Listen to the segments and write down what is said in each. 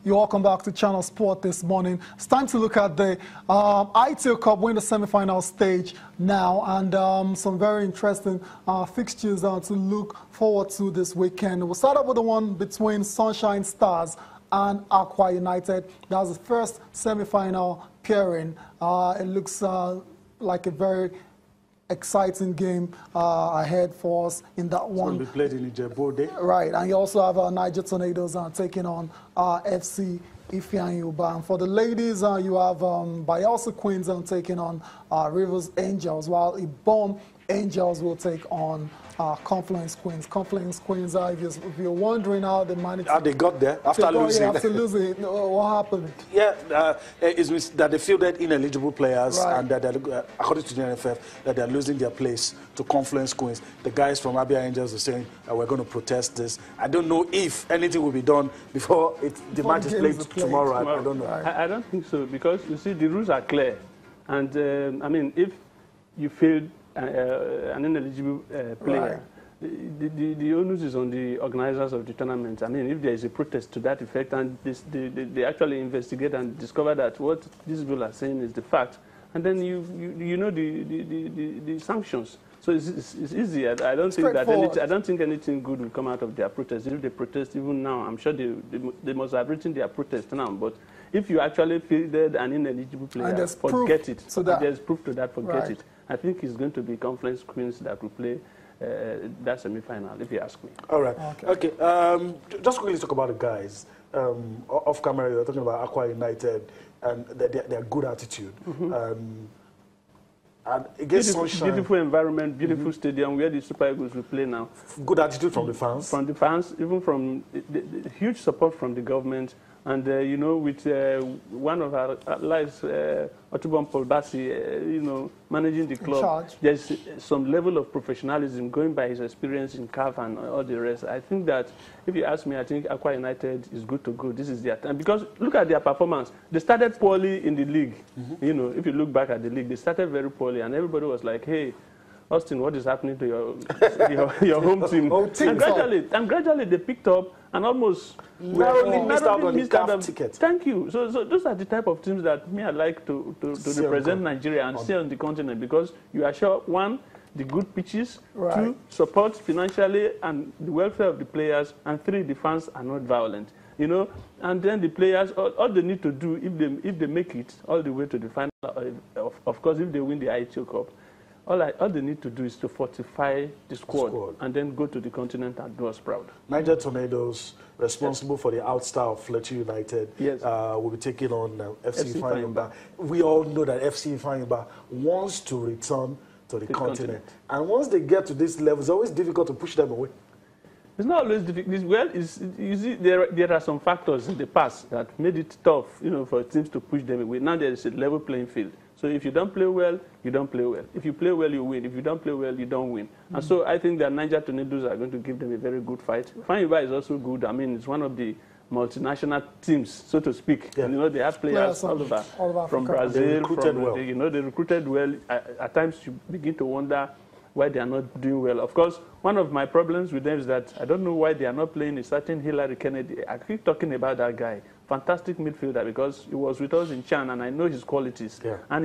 You're welcome back to Channel Sport this morning. It's time to look at the AITEO Cup. We're in the semi-final stage now, and some very interesting fixtures to look forward to this weekend. We'll start up with the one between Sunshine Stars and Aqua United. That's the first semi-final pairing. It looks like a very exciting game ahead for us in that one. It's going to be played in Ijebu. Right, and you also have Niger Tornadoes taking on FC Ifeanyi. And for the ladies, you have Bayelsa Queens taking on Rivers Angels, while Ibom Angels will take on Confluence Queens. Confluence Queens, if you're wondering how they managed, how they got there after losing. Yeah, after losing, what happened? Yeah, it's that they fielded ineligible players, right, and that according to the NFF, that they're losing their place to Confluence Queens. The guys from Abia Angels are saying we're going to protest this. I don't know if anything will be done before the match is played tomorrow. I don't know. Right. I don't think so, because you see the rules are clear, and I mean, if you field an ineligible player, right, the onus is on the organizers of the tournament. I mean, if there is a protest to that effect, and they actually investigate and discover that what these people are saying is the fact, and then you know the sanctions. So it's easy. I don't think that I don't think anything good will come out of their protest. If they protest even now, I'm sure they must have written their protest now. But if you actually fielded an ineligible player, forget it. So there's proof to that. Forget right, it. I think it's going to be Confluence Queens that will play that semi-final, if you ask me. All right. Okay. Just quickly talk about the guys. Off camera, you're talking about Aqua United and their good attitude. And against Sunshine, beautiful environment, beautiful stadium where the Super Eagles will play now. Good attitude from the fans. From the fans, even from the huge support from the government. And, you know, with one of our lives, Otubon Polbasi, you know, managing the club, there's some level of professionalism going by his experience in CAF and all the rest. I think that, if you ask me, I think Aqua United is good to go. This is their time. Because look at their performance. They started poorly in the league. You know, if you look back at the league, they started very poorly. And everybody was like, hey, Austin, what is happening to your home team? And gradually they picked up and almost narrowly missed out on the CAF ticket. Thank you. So those are the type of teams that I like to represent Nigeria and stay on the continent, because you assure, one, the good pitches, right, two, support financially and the welfare of the players, and three, the fans are not violent. You know, and then the players, all they need to do, if they make it all the way to the final, of course, if they win the AITEO Cup, all they need to do is to fortify the squad and then go to the continent and do us proud. Niger Tornadoes, responsible for the outstar of Fletcher United, yes, will be taking on FC Ifeanyi. We all know that FC Ifeanyi wants to return to the continent. And once they get to this level, it's always difficult to push them away. It's not always difficult. Well, you see, there are some factors in the past that made it tough, you know, for teams to push them away. Now there is a level playing field. So if you don't play well, you don't play well. If you play well, you win. If you don't play well, you don't win. And so I think that Niger Tornadoes are going to give them a very good fight. Ifeanyi is also good. I mean, it's one of the multinational teams, so to speak. Yeah. You know, they have players all over from Brazil. They recruited well. At times, you begin to wonder why they are not doing well. Of course, one of my problems with them is that I don't know why they are not playing a certain Hillary Kennedy. I keep talking about that guy. Fantastic midfielder, because he was with us in Chan and I know his qualities. Yeah. And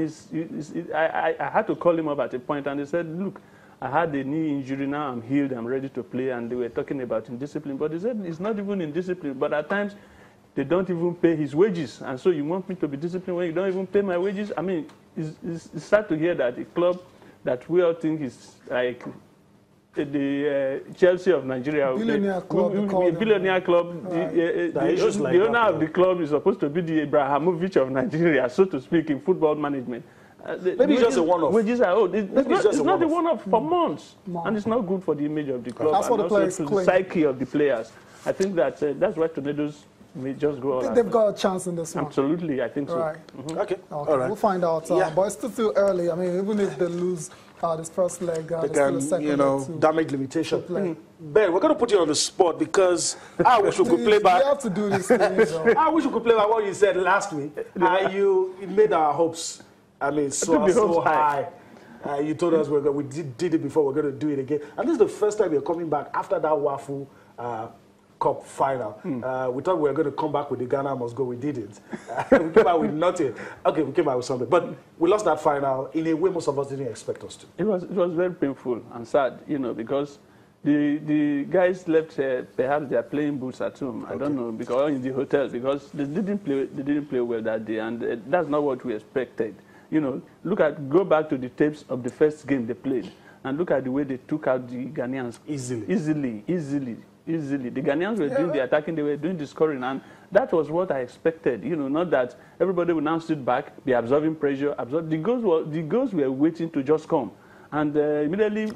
I had to call him up at a point and he said, look, I had a knee injury, now I'm healed, I'm ready to play. And they were talking about indiscipline, but he said it's not even indiscipline, but at times they don't even pay his wages. And so you want me to be disciplined when you don't even pay my wages? I mean, it's sad to hear that a club that we all think is like the Chelsea of Nigeria, billionaire club, right, the owner of the club is supposed to be the Abrahamovich of Nigeria, so to speak, in football management. Maybe it's just a one-off. Wages are old. It's not a one-off for months, and it's not good for the image of the club. That's what and also the psyche of the players. I think that that's why Tornadoes may just go all they've got a chance in this one. Absolutely, I think so. Right. Okay. All right. We'll find out. But it's still too early. I mean, even if they lose this first leg, they can, you know, damage limitation. Ben, we're going to put you on the spot because I wish we could play back. You have to do this thing, I wish we could play back what you said last week. It made our hopes, I mean, so high. You told us we did it before, we're going to do it again. And this is the first time you're coming back after that waffle Cup final. We thought we were going to come back with the Ghana must go. We didn't. We came out with nothing. Okay, we came out with something. But we lost that final in a way most of us didn't expect us to. It was very painful and sad, you know, because the guys left perhaps their playing boots at home. I don't know, because or in the hotel, because they didn't play well that day, and that's not what we expected. You know, go back to the tapes of the first game they played, and look at the way they took out the Ghanaians easily. The Ghanaians were doing the attacking, they were doing the scoring, and that was what I expected. You know, not that everybody would now sit back, be absorbing pressure, the goals were waiting to just come. And immediately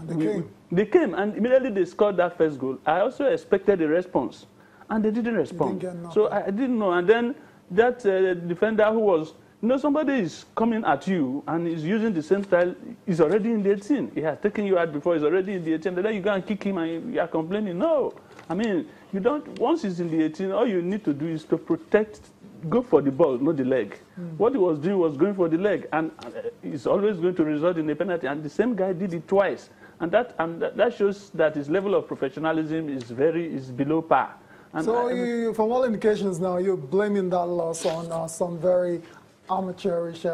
they came, and immediately they scored that first goal. I also expected a response, and they didn't respond. So I didn't know. And then that defender who was, you know, somebody is coming at you and is using the same style, is already in the 18. He has taken you out before, he's already in the 18. Then you go and kick him and you are complaining. No. I mean, you don't, once he's in the 18, all you need to do is to protect, go for the ball, not the leg. What he was doing was going for the leg, and it's always going to result in a penalty. And the same guy did it twice. And that shows that his level of professionalism is below par. And so from all indications now, you're blaming that loss on some very amateurish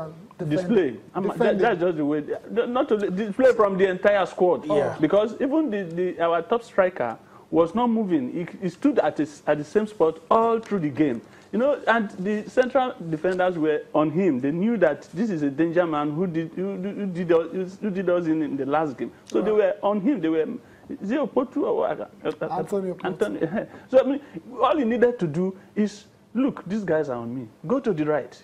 display. That's just the way. Not to display from the entire squad. Because even our top striker was not moving. He stood at the same spot all through the game. You know, and the central defenders were on him. They knew that this is a danger man who did us in the last game. So they were on him. They were Antonio. So I mean, all he needed to do is look. These guys are on me. Go to the right.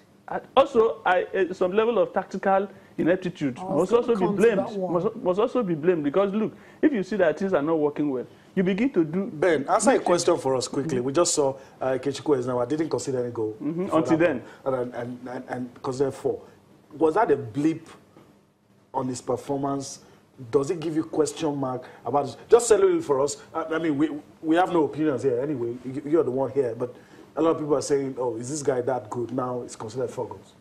Also, some level of tactical ineptitude must also be blamed. Must also be blamed, because look, if you see that things are not working well, you begin to do. Ben, answer a question for us quickly. We just saw Kechukwu now. I didn't consider any goal until then, and consider 4. Was that a blip on his performance? Does it give you question mark about this? Just settle it for us. I mean, we have no opinions here anyway. You're the one here, but a lot of people are saying, "Oh, is this guy that good?" Now it's considered 4 goals.